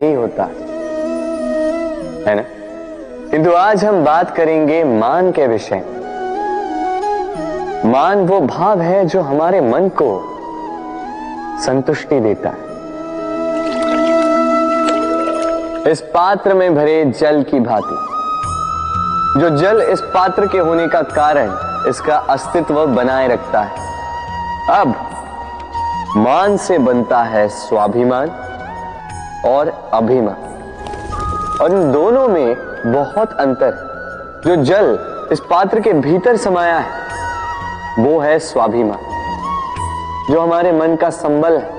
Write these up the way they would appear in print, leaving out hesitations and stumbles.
ही होता है ना। किंतु आज हम बात करेंगे मान के विषय। मान वो भाव है जो हमारे मन को संतुष्टि देता है। इस पात्र में भरे जल की भांति जो जल इस पात्र के होने का कारण इसका अस्तित्व बनाए रखता है। अब मान से बनता है स्वाभिमान और अभिमान, और इन दोनों में बहुत अंतर है। जो जल इस पात्र के भीतर समाया है वो है स्वाभिमान, जो हमारे मन का संबल है,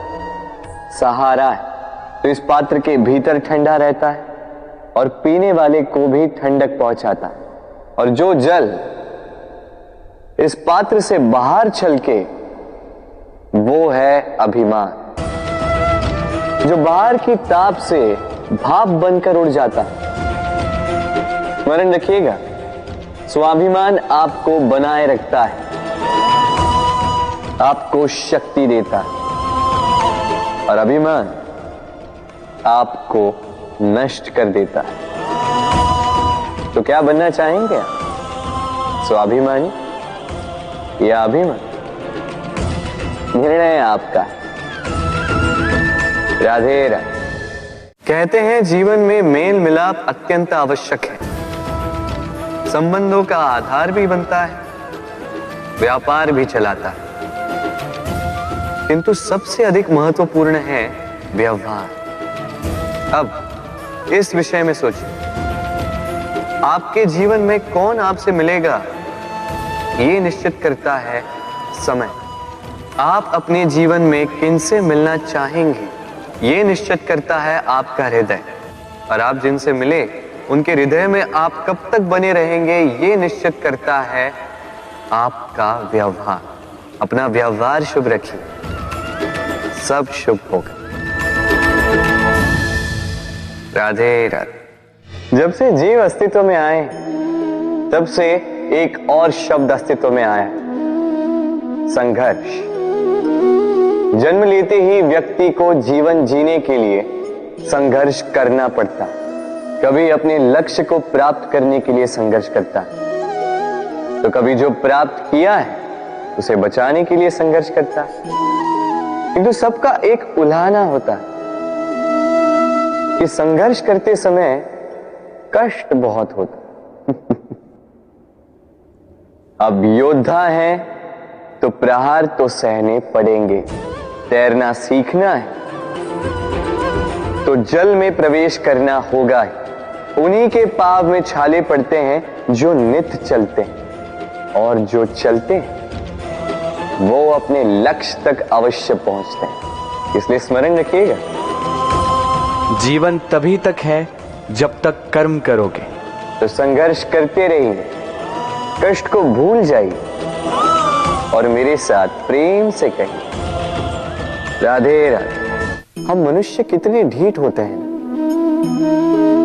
सहारा है। तो इस पात्र के भीतर ठंडा रहता है और पीने वाले को भी ठंडक पहुंचाता है। और जो जल इस पात्र से बाहर छलके वो है अभिमान, जो बाहर की ताप से भाप बनकर उड़ जाता है। स्मरण रखिएगा, स्वाभिमान आपको बनाए रखता है, आपको शक्ति देता है, और अभिमान आपको नष्ट कर देता है। तो क्या बनना चाहेंगे आप, स्वाभिमानी या अभिमानी? निर्णय आपका है। राधे राधे। कहते हैं जीवन में मेल मिलाप अत्यंत आवश्यक है, संबंधों का आधार भी बनता है, व्यापार भी चलाता है, किंतु सबसे अधिक महत्वपूर्ण है व्यवहार। अब इस विषय में सोचिए, आपके जीवन में कौन आपसे मिलेगा ये निश्चित करता है समय। आप अपने जीवन में किनसे मिलना चाहेंगे ये निश्चित करता है आपका हृदय, और आप जिनसे मिले उनके हृदय में आप कब तक बने रहेंगे ये निश्चित करता है आपका व्यवहार। अपना व्यवहार शुभ रखिए, सब शुभ होगा। राधे राधे। जब से जीव अस्तित्व में आए तब से एक और शब्द अस्तित्व में आया, संघर्ष। जन्म लेते ही व्यक्ति को जीवन जीने के लिए संघर्ष करना पड़ता है। कभी अपने लक्ष्य को प्राप्त करने के लिए संघर्ष करता है, तो कभी जो प्राप्त किया है उसे बचाने के लिए संघर्ष करता है। किंतु सबका एक उल्हाना होता है कि संघर्ष करते समय कष्ट बहुत होता। अब योद्धा है तो प्रहार तो सहने पड़ेंगे। तैरना सीखना है तो जल में प्रवेश करना होगा ही। उन्हीं के पाव में छाले पड़ते हैं जो नित चलते हैं, और जो चलते हैं वो अपने लक्ष्य तक अवश्य पहुंचते हैं। इसलिए स्मरण रखिएगा, जीवन तभी तक है जब तक कर्म करोगे। तो संघर्ष करते रहिए, कष्ट को भूल जाइए और मेरे साथ प्रेम से कहिए राधे राधे। हम मनुष्य कितने ढीठ होते हैं।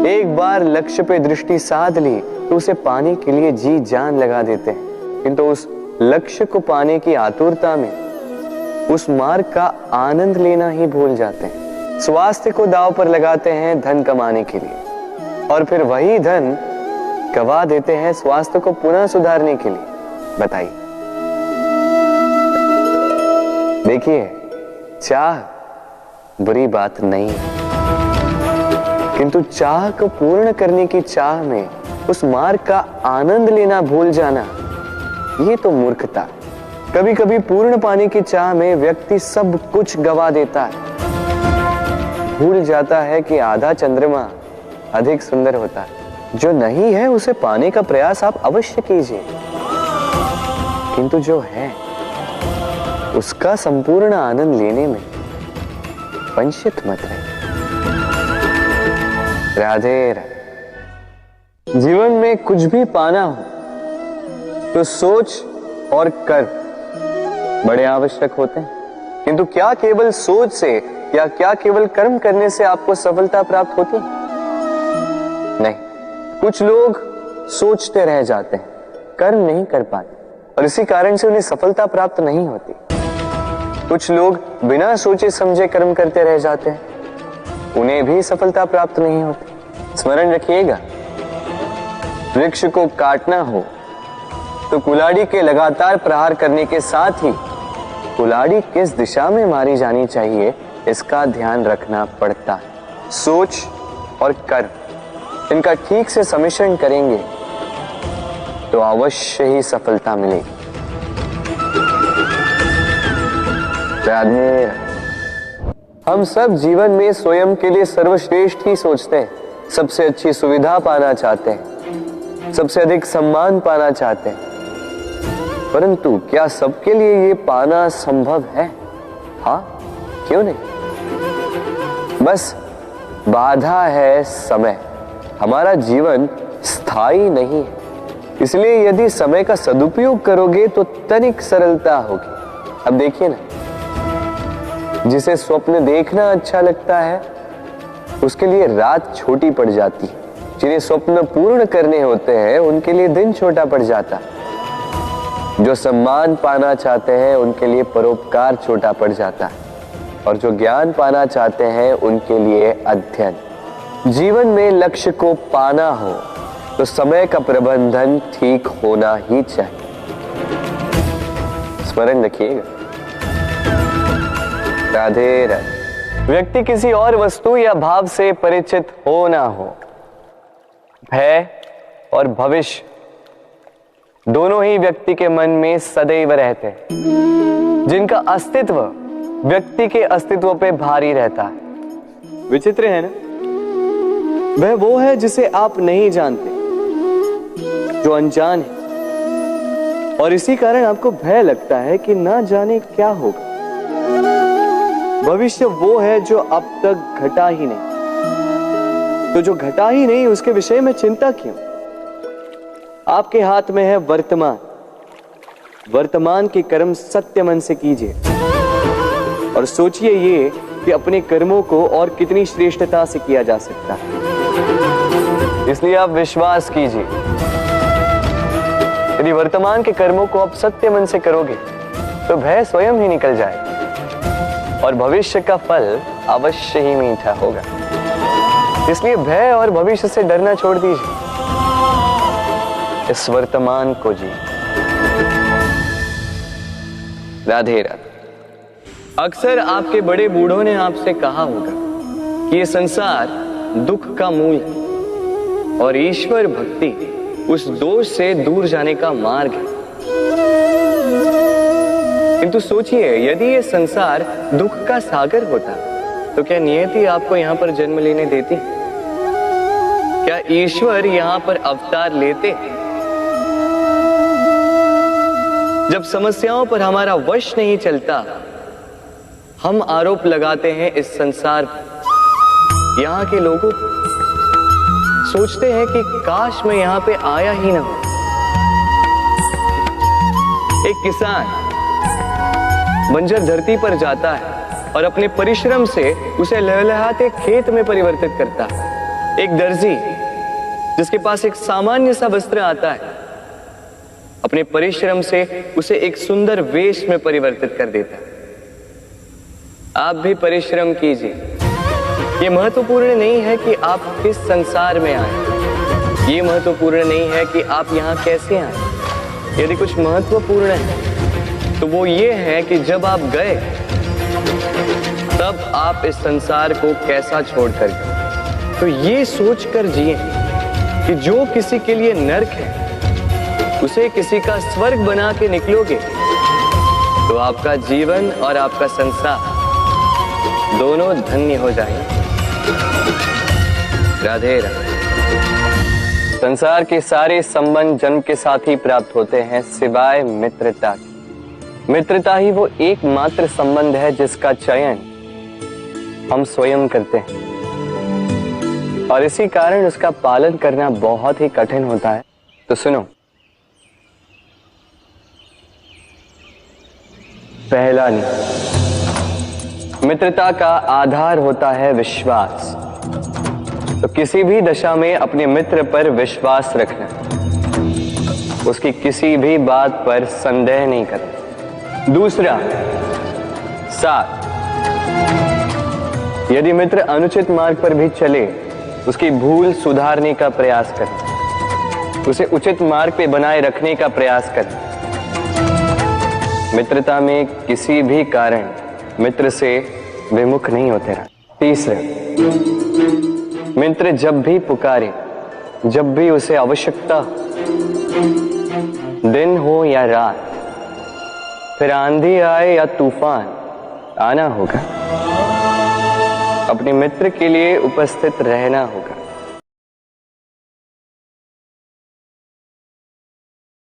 एक बार लक्ष्य पे दृष्टि साध ली तो उसे पाने के लिए जी जान लगा देते हैं, किंतु उस लक्ष्य को पाने की आतुरता में उस मार्ग का आनंद लेना ही भूल जाते हैं। स्वास्थ्य को दांव पर लगाते हैं धन कमाने के लिए, और फिर वही धन गवा देते हैं स्वास्थ्य को पुनः सुधारने के लिए। बताइए। देखिए, चाह बुरी बात नहीं है, किंतु चाह को पूर्ण करने की चाह में उस मार्ग का आनंद लेना भूल जाना, ये तो मूर्खता। कभी कभी पूर्ण पाने की चाह में व्यक्ति सब कुछ गवा देता है, भूल जाता है कि आधा चंद्रमा अधिक सुंदर होता है। जो नहीं है उसे पाने का प्रयास आप अवश्य कीजिए, किंतु जो है उसका संपूर्ण आनंद लेने में वंचित मत रहिए। राधे राधे। जीवन में कुछ भी पाना हो तो सोच और कर्म बड़े आवश्यक होते हैं, किंतु क्या केवल सोच से या क्या केवल कर्म करने से आपको सफलता प्राप्त होती है? नहीं। कुछ लोग सोचते रह जाते हैं, कर्म नहीं कर पाते, और इसी कारण से उन्हें सफलता प्राप्त नहीं होती। कुछ लोग बिना सोचे समझे कर्म करते रह जाते हैं, उन्हें भी सफलता प्राप्त नहीं होती। स्मरण रखिएगा, वृक्ष को काटना हो तो कुल्हाड़ी के लगातार प्रहार करने के साथ ही कुल्हाड़ी किस दिशा में मारी जानी चाहिए इसका ध्यान रखना पड़ता है। सोच और कर्म इनका ठीक से सम्मिश्रण करेंगे तो अवश्य ही सफलता मिलेगी। राधे। हम सब जीवन में स्वयं के लिए सर्वश्रेष्ठ ही सोचते हैं, सबसे अच्छी सुविधा पाना चाहते हैं, सबसे अधिक सम्मान पाना चाहते हैं, परंतु क्या सबके लिए ये पाना संभव है? हाँ, क्यों नहीं? बस बाधा है समय। हमारा जीवन स्थायी नहीं है, इसलिए यदि समय का सदुपयोग करोगे तो तनिक सरलता होगी। अब देखिए ना, जिसे स्वप्न देखना अच्छा लगता है उसके लिए रात छोटी पड़ जाती है, जिन्हें स्वप्न पूर्ण करने होते हैं उनके लिए दिन छोटा पड़ जाता है, जो सम्मान पाना चाहते हैं उनके लिए परोपकार छोटा पड़ जाता है, और जो ज्ञान पाना चाहते हैं उनके लिए अध्ययन। जीवन में लक्ष्य को पाना हो तो समय का प्रबंधन ठीक होना ही चाहिए। स्मरण रखिएगा। राधे राधे। व्यक्ति किसी और वस्तु या भाव से परिचित हो ना हो, भय और भविष्य दोनों ही व्यक्ति के मन में सदैव रहते हैं, जिनका अस्तित्व व्यक्ति के अस्तित्व पे भारी रहता है। विचित्र है ना? वह वो है जिसे आप नहीं जानते, जो अनजान है, और इसी कारण आपको भय लगता है कि ना जाने क्या होगा। भविष्य वो है जो अब तक घटा ही नहीं, तो जो घटा ही नहीं उसके विषय में चिंता क्यों? आपके हाथ में है वर्तमान। वर्तमान के कर्म सत्य मन से कीजिए और सोचिए ये कि अपने कर्मों को और कितनी श्रेष्ठता से किया जा सकता है। इसलिए आप विश्वास कीजिए, यदि वर्तमान के कर्मों को आप सत्य मन से करोगे तो भय स्वयं ही निकल जाएगा और भविष्य का फल अवश्य ही मीठा होगा। इसलिए भय और भविष्य से डरना छोड़ दीजिए, इस वर्तमान को जी। राधे राधे। अक्सर आपके बड़े बूढ़ों ने आपसे कहा होगा कि ये संसार दुख का मूल है और ईश्वर भक्ति उस दोष से दूर जाने का मार्ग है। किंतु सोचिए, यदि ये संसार दुख का सागर होता तो क्या नियति आपको यहां पर जन्म लेने देती? क्या ईश्वर यहां पर अवतार लेते? जब समस्याओं पर हमारा वश नहीं चलता, हम आरोप लगाते हैं इस संसार पर। यहाँ के लोगों सोचते हैं कि काश मैं यहाँ पे आया ही ना हो। एक किसान बंजर धरती पर जाता है और अपने परिश्रम से उसे लहलहाते खेत में परिवर्तित करता है। एक दर्जी जिसके पास एक सामान्य सा वस्त्र आता है, अपने परिश्रम से उसे एक सुंदर वेश में परिवर्तित कर देता है। आप भी परिश्रम कीजिए। ये महत्वपूर्ण नहीं है कि आप किस संसार में आए, ये महत्वपूर्ण नहीं है कि आप यहाँ कैसे आए। यदि कुछ महत्वपूर्ण है तो वो ये है कि जब आप गए तब आप इस संसार को कैसा छोड़कर गए। तो ये सोचकर जिए कि जो किसी के लिए नरक है उसे किसी का स्वर्ग बना के निकलोगे तो आपका जीवन और आपका संसार दोनों धन्य हो जाएंगे। राधे राधे। संसार के सारे संबंध जन्म के साथ ही प्राप्त होते हैं सिवाय मित्रता के। मित्रता ही वो एकमात्र संबंध है जिसका चयन हम स्वयं करते हैं और इसी कारण उसका पालन करना बहुत ही कठिन होता है। तो सुनो, पहला नियम, मित्रता का आधार होता है विश्वास। तो किसी भी दशा में अपने मित्र पर विश्वास रखना, उसकी किसी भी बात पर संदेह नहीं करना। दूसरा, साथ। यदि मित्र अनुचित मार्ग पर भी चले, उसकी भूल सुधारने का प्रयास करें, उसे उचित मार्ग पे बनाए रखने का प्रयास करें। मित्रता में किसी भी कारण मित्र से विमुख नहीं होते रहें। तीसरे, मित्र जब भी पुकारे, जब भी उसे आवश्यकता, दिन हो या रात, फिर आंधी आए या तूफान, आना होगा, अपने मित्र के लिए उपस्थित रहना होगा।